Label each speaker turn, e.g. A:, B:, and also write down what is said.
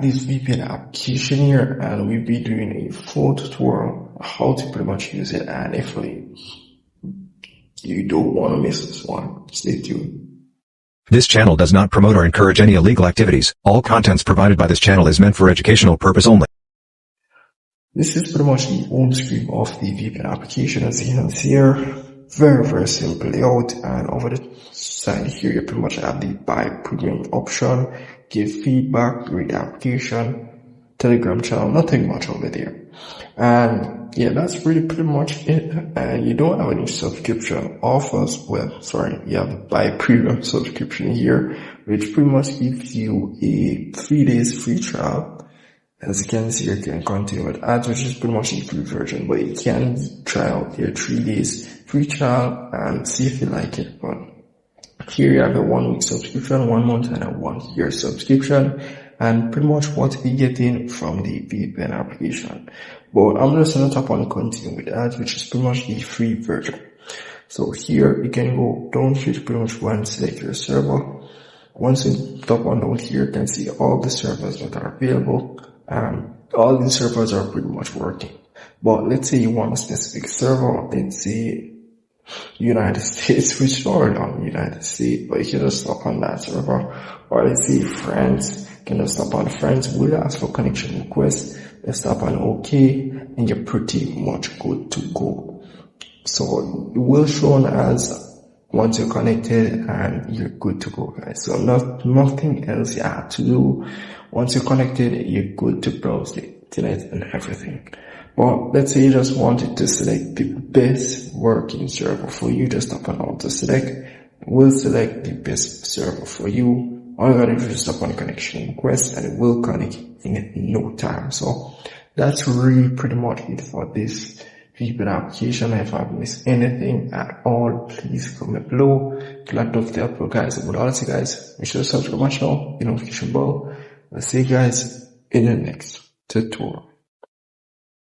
A: this VPN application here, and we'll be doing a full tutorial how to pretty much use it. And if you don't want to miss this one, stay tuned.
B: This channel does not promote or encourage any illegal activities. All contents provided by this channel is meant for educational purpose only.
A: This is pretty much the home screen of the VPN application. As you can see here, very simple layout, and over the side here you pretty much have the buy premium option, give feedback, rate the application, Telegram channel, nothing much over there. And yeah, that's really pretty much it. And you don't have any subscription offers. Well, sorry, you have the buy premium subscription here, which pretty much gives you a 3 days free trial. As you can see, you can continue with ads, which is pretty much the free version, but you can try out your 3 days free trial and see if you like it. But here you have a 1 week subscription, 1 month, and a 1 year subscription, and pretty much what we get in from the VPN application. But I'm just going to tap on continue with ads, which is pretty much the free version. So here you can go down here to pretty much go and select your server. Once you tap on down here, you can see all the servers that are available. All these servers are pretty much working. But let's say you want a specific server, let's say United States, which is already on United States, but you can just tap on that server. Or let's say France, you can just tap on France, we'll ask for connection request, let's tap on OK, and you're pretty much good to go. So it will show as once you're connected and you're good to go, guys. So nothing else you have to do. Once you're connected, you're good to browse the internet and everything. But let's say you just wanted to select the best working server for you, just tap on auto select. We'll select the best server for you. All you gotta do is tap on connection request and it will connect in no time. So that's really pretty much it for this VPN application. If I've missed anything at all, please comment below. Glad to help you guys. But honestly guys, make sure to subscribe to my channel, the notification bell. I'll see you guys in the next tutorial.